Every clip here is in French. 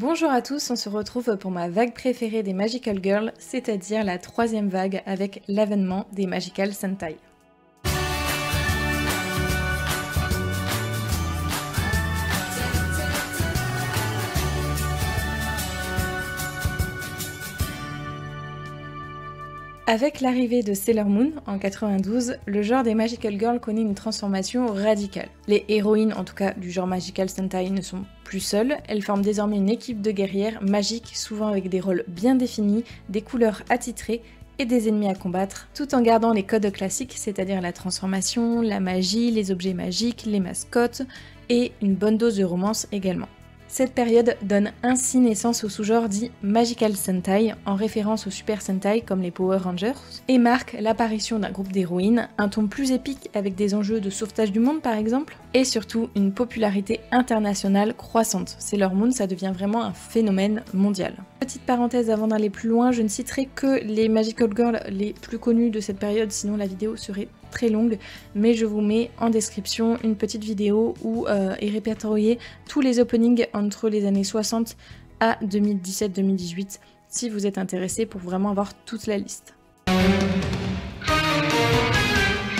Bonjour à tous, on se retrouve pour ma vague préférée des Magical Girls, c'est-à-dire la troisième vague avec l'avènement des Magical Sentai. Avec l'arrivée de Sailor Moon en 92, le genre des Magical Girls connaît une transformation radicale. Les héroïnes, en tout cas du genre Magical Sentai, ne sont plus seules, elles forment désormais une équipe de guerrières magiques, souvent avec des rôles bien définis, des couleurs attitrées et des ennemis à combattre, tout en gardant les codes classiques, c'est-à-dire la transformation, la magie, les objets magiques, les mascottes et une bonne dose de romance également. Cette période donne ainsi naissance au sous-genre dit Magical Sentai, en référence aux Super Sentai comme les Power Rangers, et marque l'apparition d'un groupe d'héroïnes, un ton plus épique avec des enjeux de sauvetage du monde par exemple, et surtout une popularité internationale croissante. Sailor Moon, ça devient vraiment un phénomène mondial. Petite parenthèse avant d'aller plus loin, je ne citerai que les Magical Girls les plus connues de cette période, sinon la vidéo serait très longue, mais je vous mets en description une petite vidéo où est répertorié tous les openings entre les années 60 à 2017-2018 si vous êtes intéressé pour vraiment avoir toute la liste.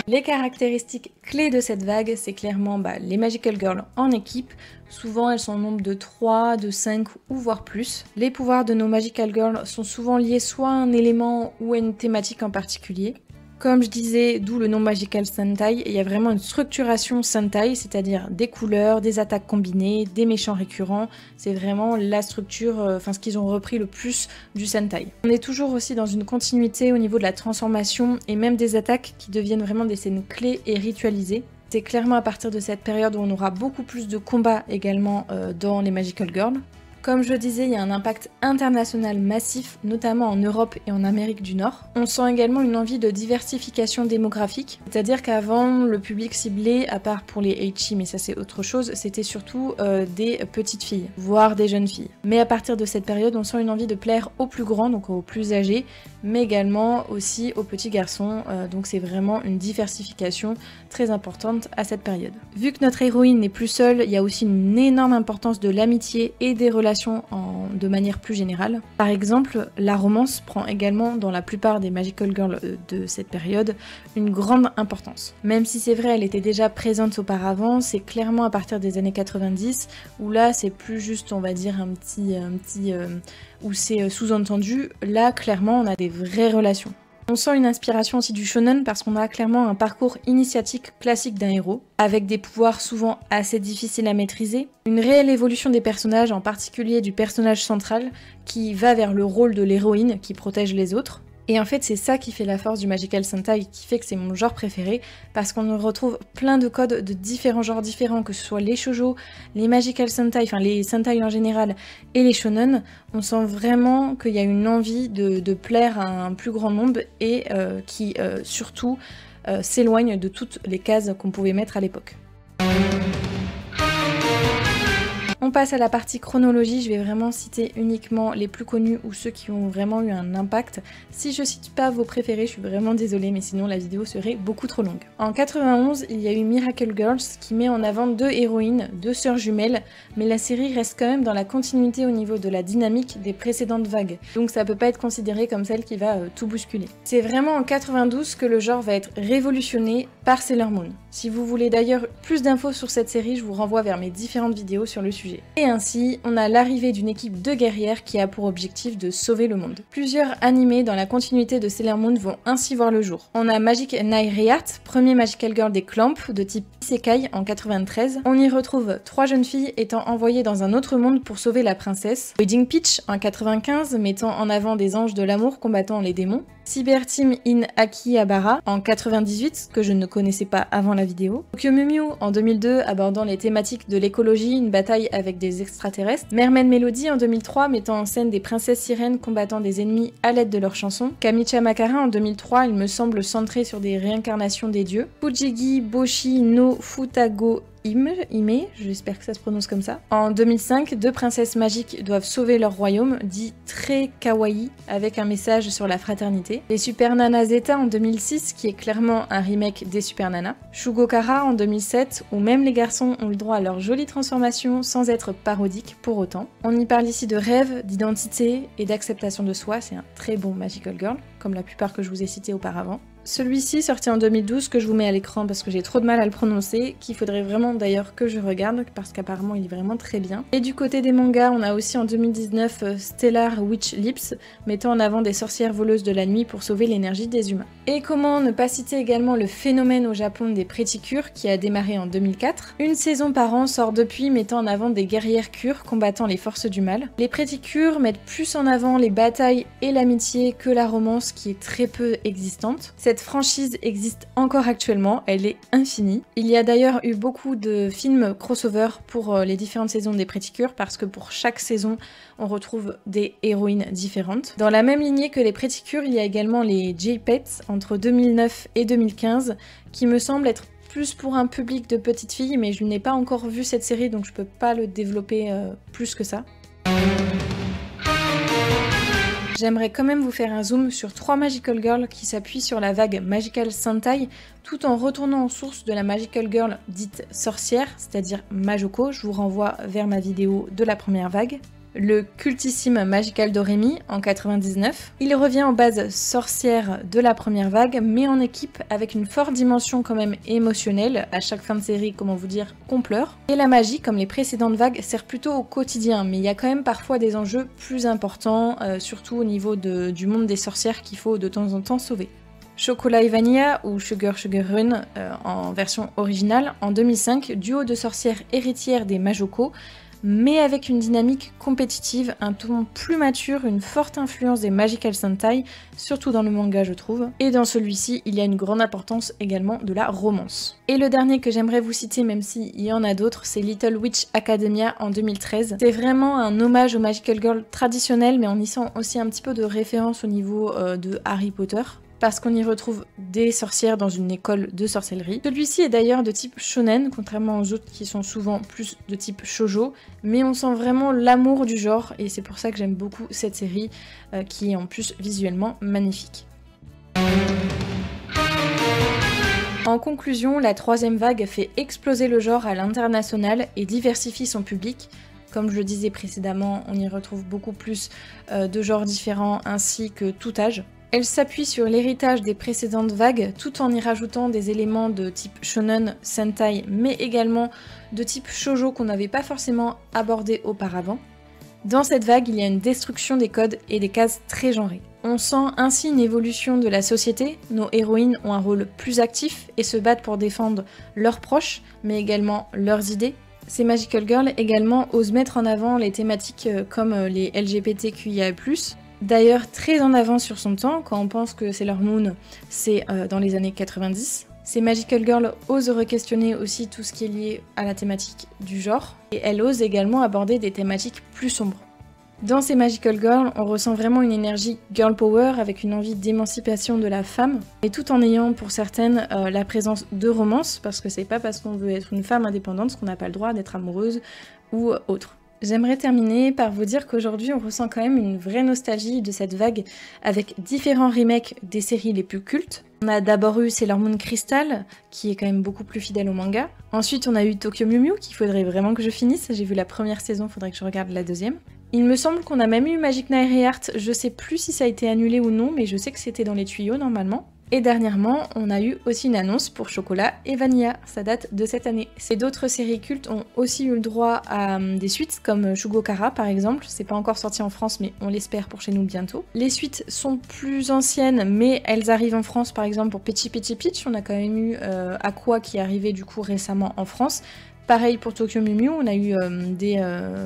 Les caractéristiques clés de cette vague, c'est clairement les Magical Girls en équipe. Souvent elles sont au nombre de 3, de 5 ou voire plus. Les pouvoirs de nos Magical Girls sont souvent liés soit à un élément ou à une thématique en particulier. Comme je disais, d'où le nom Magical Sentai, il y a vraiment une structuration Sentai, c'est-à-dire des couleurs, des attaques combinées, des méchants récurrents. C'est vraiment la structure, ce qu'ils ont repris le plus du Sentai. On est toujours aussi dans une continuité au niveau de la transformation et même des attaques qui deviennent vraiment des scènes clés et ritualisées. C'est clairement à partir de cette période où on aura beaucoup plus de combats également dans les Magical Girls. Comme je le disais, il y a un impact international massif, notamment en Europe et en Amérique du Nord. On sent également une envie de diversification démographique, c'est-à-dire qu'avant, le public ciblé, à part pour les Heichi, mais ça c'est autre chose, c'était surtout des petites filles, voire des jeunes filles. Mais à partir de cette période, on sent une envie de plaire aux plus grands, donc aux plus âgés, mais également aussi aux petits garçons, donc c'est vraiment une diversification très importante à cette période. Vu que notre héroïne n'est plus seule, il y a aussi une énorme importance de l'amitié et des relations de manière plus générale. Par exemple, la romance prend également dans la plupart des Magical Girls de cette période une grande importance. Même si c'est vrai, elle était déjà présente auparavant, c'est clairement à partir des années 90 où là c'est plus juste, on va dire, où c'est sous-entendu. Là, clairement, on a des vraies relations. On sent une inspiration aussi du shonen parce qu'on a clairement un parcours initiatique classique d'un héros, avec des pouvoirs souvent assez difficiles à maîtriser, une réelle évolution des personnages, en particulier du personnage central, qui va vers le rôle de l'héroïne qui protège les autres. Et en fait, c'est ça qui fait la force du Magical Sentai, qui fait que c'est mon genre préféré, parce qu'on retrouve plein de codes de différents genres différents, que ce soit les shoujo, les Magical Sentai, enfin les Sentai en général, et les shonen. On sent vraiment qu'il y a une envie de plaire à un plus grand nombre et qui surtout s'éloigne de toutes les cases qu'on pouvait mettre à l'époque. On passe à la partie chronologie, je vais vraiment citer uniquement les plus connus ou ceux qui ont vraiment eu un impact. Si je cite pas vos préférés, je suis vraiment désolée, mais sinon la vidéo serait beaucoup trop longue. En 91, il y a eu Miracle Girls qui met en avant deux héroïnes, deux sœurs jumelles, mais la série reste quand même dans la continuité au niveau de la dynamique des précédentes vagues, donc ça peut pas être considéré comme celle qui va tout bousculer. C'est vraiment en 92 que le genre va être révolutionné par Sailor Moon. Si vous voulez d'ailleurs plus d'infos sur cette série, je vous renvoie vers mes différentes vidéos sur le sujet. Et ainsi, on a l'arrivée d'une équipe de guerrières qui a pour objectif de sauver le monde. Plusieurs animés dans la continuité de Sailor Moon vont ainsi voir le jour. On a Magic Knight Riot, premier Magical Girl des Clamp de type Isekai en 93. On y retrouve trois jeunes filles étant envoyées dans un autre monde pour sauver la princesse. Wedding Peach en 95, mettant en avant des anges de l'amour combattant les démons. Cyber Team in Akihabara en 98, que je ne connaissais pas avant la vidéo. Tokyo Mew Mew en 2002, abordant les thématiques de l'écologie, une bataille avec des extraterrestres. Mermaid Melody en 2003, mettant en scène des princesses sirènes combattant des ennemis à l'aide de leurs chansons. Kamicha Makara en 2003, il me semble centré sur des réincarnations des dieux. Fujigi Boshi no Futago Ime, j'espère que ça se prononce comme ça. En 2005, deux princesses magiques doivent sauver leur royaume, dit très kawaii, avec un message sur la fraternité. Les Super Nana Zeta en 2006, qui est clairement un remake des Super Nana. Shugokara en 2007, où même les garçons ont le droit à leur jolie transformation sans être parodiques pour autant. On y parle ici de rêve, d'identité et d'acceptation de soi, c'est un très bon Magical Girl, comme la plupart que je vous ai cités auparavant. Celui-ci, sorti en 2012, que je vous mets à l'écran parce que j'ai trop de mal à le prononcer, qu'il faudrait vraiment d'ailleurs que je regarde, parce qu'apparemment il est vraiment très bien. Et du côté des mangas, on a aussi en 2019 Stellar Witch Lips, mettant en avant des sorcières voleuses de la nuit pour sauver l'énergie des humains. Et comment ne pas citer également le phénomène au Japon des Pretty Cure, qui a démarré en 2004. Une saison par an sort depuis, mettant en avant des guerrières cures combattant les forces du mal. Les Pretty Cure mettent plus en avant les batailles et l'amitié que la romance, qui est très peu existante. Cette franchise existe encore actuellement, elle est infinie. Il y a d'ailleurs eu beaucoup de films crossover pour les différentes saisons des Pretty Cure parce que pour chaque saison, on retrouve des héroïnes différentes. Dans la même lignée que les Pretty Cure, il y a également les J-Pets entre 2009 et 2015 qui me semblent être plus pour un public de petites filles, mais je n'ai pas encore vu cette série donc je peux pas le développer plus que ça. J'aimerais quand même vous faire un zoom sur 3 Magical Girls qui s'appuient sur la vague Magical Sentai tout en retournant aux sources de la Magical Girl dite sorcière, c'est-à-dire Majoko, je vous renvoie vers ma vidéo de la première vague. Le cultissime Magical Doremi en 99. Il revient aux bases sorcières de la première vague, mais en équipe avec une forte dimension quand même émotionnelle, à chaque fin de série, comment vous dire, qu'on pleure. Et la magie, comme les précédentes vagues, sert plutôt au quotidien, mais il y a quand même parfois des enjeux plus importants, surtout au niveau du monde des sorcières qu'il faut de temps en temps sauver. Chocolat et Vanilla ou Sugar Run en version originale en 2005, duo de sorcières héritières des Majoko, mais avec une dynamique compétitive, un ton plus mature, une forte influence des Magical Sentai, surtout dans le manga je trouve. Et dans celui-ci, il y a une grande importance également de la romance. Et le dernier que j'aimerais vous citer, même s'il y en a d'autres, c'est Little Witch Academia en 2013. C'est vraiment un hommage au Magical Girl traditionnel, mais on y sent aussi un petit peu de référence au niveau de Harry Potter, parce qu'on y retrouve des sorcières dans une école de sorcellerie. Celui-ci est d'ailleurs de type shonen, contrairement aux autres qui sont souvent plus de type shoujo, mais on sent vraiment l'amour du genre, et c'est pour ça que j'aime beaucoup cette série, qui est en plus visuellement magnifique. En conclusion, la troisième vague fait exploser le genre à l'international et diversifie son public. Comme je le disais précédemment, on y retrouve beaucoup plus de genres différents ainsi que tout âge. Elle s'appuie sur l'héritage des précédentes vagues tout en y rajoutant des éléments de type shonen, sentai, mais également de type shoujo qu'on n'avait pas forcément abordé auparavant. Dans cette vague, il y a une destruction des codes et des cases très genrées. On sent ainsi une évolution de la société, nos héroïnes ont un rôle plus actif et se battent pour défendre leurs proches, mais également leurs idées. Ces Magical Girls également osent mettre en avant les thématiques comme les LGBTQIA+, d'ailleurs très en avance sur son temps, quand on pense que Sailor Moon c'est dans les années 90. Ces Magical Girls osent re-questionner aussi tout ce qui est lié à la thématique du genre, et elles osent également aborder des thématiques plus sombres. Dans ces Magical Girls, on ressent vraiment une énergie girl power avec une envie d'émancipation de la femme, et tout en ayant pour certaines la présence de romance, parce que c'est pas parce qu'on veut être une femme indépendante qu'on n'a pas le droit d'être amoureuse ou autre. J'aimerais terminer par vous dire qu'aujourd'hui on ressent quand même une vraie nostalgie de cette vague avec différents remakes des séries les plus cultes. On a d'abord eu Sailor Moon Crystal, qui est quand même beaucoup plus fidèle au manga. Ensuite on a eu Tokyo Mew Mew, qu'il faudrait vraiment que je finisse, j'ai vu la première saison, faudrait que je regarde la deuxième. Il me semble qu'on a même eu Magic Knight Heart, je sais plus si ça a été annulé ou non, mais je sais que c'était dans les tuyaux normalement. Et dernièrement, on a eu aussi une annonce pour Chocolat et Vanilla, ça date de cette année. Ces d'autres séries cultes ont aussi eu le droit à des suites, comme Shugokara par exemple, c'est pas encore sorti en France mais on l'espère pour chez nous bientôt. Les suites sont plus anciennes mais elles arrivent en France, par exemple pour Peachy Peach, on a quand même eu Aqua qui est arrivé du coup récemment en France. Pareil pour Tokyo Mew Mew, on a eu des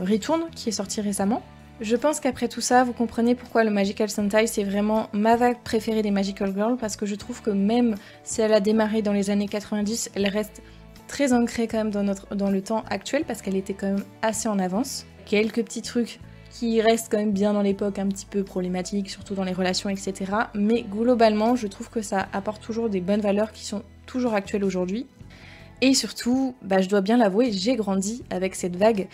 Return qui est sorti récemment. Je pense qu'après tout ça, vous comprenez pourquoi le Magical Sentai c'est vraiment ma vague préférée des Magical Girls, parce que je trouve que même si elle a démarré dans les années 90, elle reste très ancrée quand même dans le temps actuel, parce qu'elle était quand même assez en avance. Quelques petits trucs qui restent quand même bien dans l'époque, un petit peu problématiques, surtout dans les relations, etc. Mais globalement, je trouve que ça apporte toujours des bonnes valeurs qui sont toujours actuelles aujourd'hui. Et surtout, je dois bien l'avouer, j'ai grandi avec cette vague.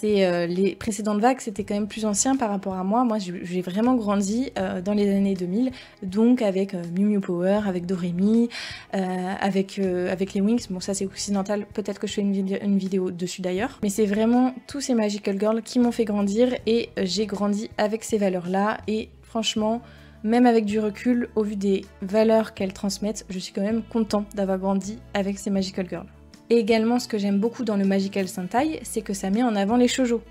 Les précédentes vagues, c'était quand même plus ancien par rapport à moi. Moi, j'ai vraiment grandi dans les années 2000, donc avec Mew Mew Power, avec Doremi, avec les Winx. Bon, ça c'est occidental, peut-être que je fais une vidéo dessus d'ailleurs. Mais c'est vraiment tous ces Magical Girls qui m'ont fait grandir et j'ai grandi avec ces valeurs-là. Et franchement, même avec du recul, au vu des valeurs qu'elles transmettent, je suis quand même content d'avoir grandi avec ces Magical Girls. Et également, ce que j'aime beaucoup dans le Magical Sentai, c'est que ça met en avant les shoujo.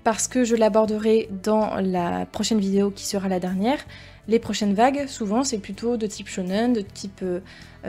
Parce que je l'aborderai dans la prochaine vidéo qui sera la dernière, les prochaines vagues, souvent, c'est plutôt de type shonen, de type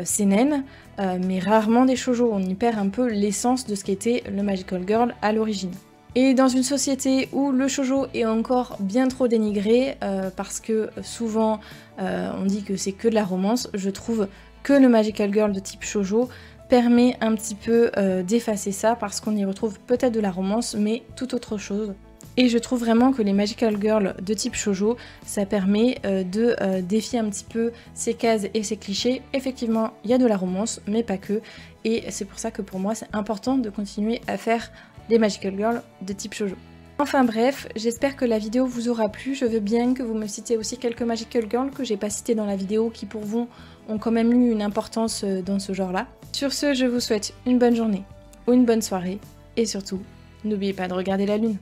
seinen, mais rarement des shoujo. On y perd un peu l'essence de ce qu'était le Magical Girl à l'origine. Et dans une société où le shoujo est encore bien trop dénigré, parce que souvent on dit que c'est que de la romance, je trouve que le Magical Girl de type shoujo permet un petit peu d'effacer ça, parce qu'on y retrouve peut-être de la romance, mais tout autre chose. Et je trouve vraiment que les Magical Girls de type shoujo, ça permet de défier un petit peu ces cases et ces clichés. Effectivement, il y a de la romance, mais pas que. Et c'est pour ça que pour moi, c'est important de continuer à faire des Magical Girls de type shoujo. Enfin bref, j'espère que la vidéo vous aura plu. Je veux bien que vous me citiez aussi quelques Magical Girls que j'ai pas citées dans la vidéo, qui pour vous ont quand même eu une importance dans ce genre-là. Sur ce, je vous souhaite une bonne journée ou une bonne soirée. Et surtout, n'oubliez pas de regarder la lune.